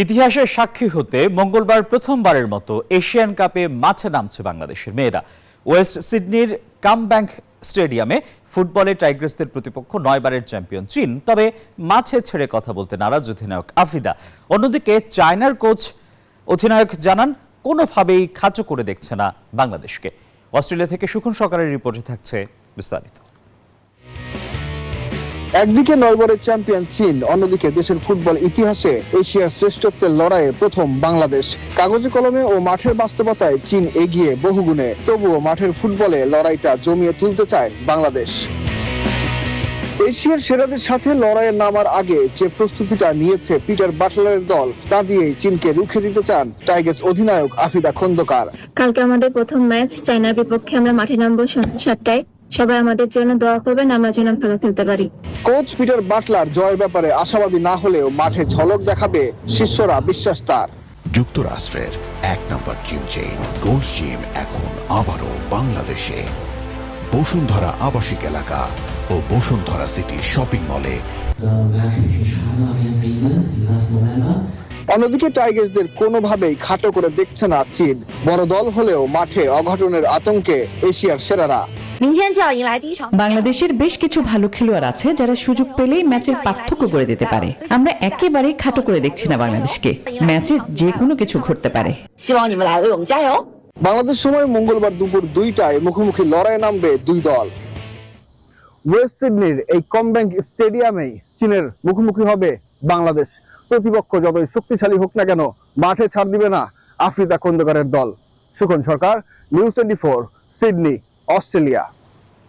ইতিহাসের সাক্ষী হতে মঙ্গলবার প্রথমবারের মতো এশিয়ান কাপে মাঠে নামছে বাংলাদেশের মেয়েরা। ওয়েস্ট সিডনির কামব্যাংক স্টেডিয়ামে ফুটবলে টাইগ্রেসদের প্রতিপক্ষ 9 বারের চ্যাম্পিয়ন চীন। তবে মাঠে ছেড়ে কথা বলতে নারাজ অধিনায়ক আফিদা। অন্যদিকে চায়নার কোচ অধিনায়ক জানান কোনোভাবেই খাটো করে দেখছে না বাংলাদেশকে। অস্ট্রেলিয়া থেকে সুখন সরকারের রিপোর্টে থাকছে বিস্তারিত। একদিকে 9 বারের চ্যাম্পিয়ন চীন, অন্যদিকে দেশের ফুটবল ইতিহাসে এশিয়ার শ্রেষ্ঠত্বের লড়াইয়ে প্রথম বাংলাদেশ। কাগজে কলমে ও মাঠের বাস্তবতায় চীন এগিয়ে বহুগুণে, তবুও মাঠের ফুটবলে লড়াইটা জমিয়ে তুলতে চায় বাংলাদেশ। এশিয়ার সেরাদের সাথে লড়াইয়ে নামার আগে যে প্রস্তুতিটা নিয়েছে পিটার বাটলারের দল, তা দিয়েই চীনকে রুখে দিতে চান টাইগার্স অধিনায়ক আফিদা খন্দকার। কালকে আমাদের প্রথম ম্যাচ চায়নার বিপক্ষে, আমরা মাঠে নামবো সন্ধ্যা 7টায়। সবাই আমাদের জন্য দোয়া করবেন, আমরা যেন ভালো খেলতে পারি। কোচ পিটার বাটলার জয়ের ব্যাপারে আশাবাদী না হলেও মাঠে ঝলক দেখাবে শিষ্যরা বিশ্বাস তার। যুক্তরাষ্ট্রের 1 নম্বর জিম চেইন গোল্ড জিম এখন আবারও বাংলাদেশে। বসুন্ধরা আবাসিক এলাকা ও বসুন্ধরা সিটি শপিং মলে। অন্যদিকে টাইগার্সদের কোনোভাবেই খাটো করে দেখছে না চীন। বড় দল হলেও মাঠে অঘটনের আতঙ্কে এশিয়ার সেরারা। বাংলাদেশের বেশ কিছু ভালো খেলোয়াড় আছে যারা সুযোগ পেলেই ম্যাচের পার্থক্য করে দিতে পারে। আমরা একেবারেই খাটো করে দেখছি না বাংলাদেশকে। ম্যাচে যে কোনো কিছু ঘটতে পারে। বাংলাদেশ সময় মঙ্গলবার দুপুর 2টায় মুখোমুখি লড়াইয়ে নামবে দুই দল। ওয়েস্ট সিডনির এই কামব্যাংক স্টেডিয়ামেই চীনের মুখোমুখি হবে বাংলাদেশ। প্রতিপক্ষ যতই শক্তিশালী হোক না কেন, মাঠে ছাড় দিবে না আফ্রিকা খন্দকারের দল। সুখন সরকার, নিউজ 24, সিডনি, অস্ট্রেলিয়া।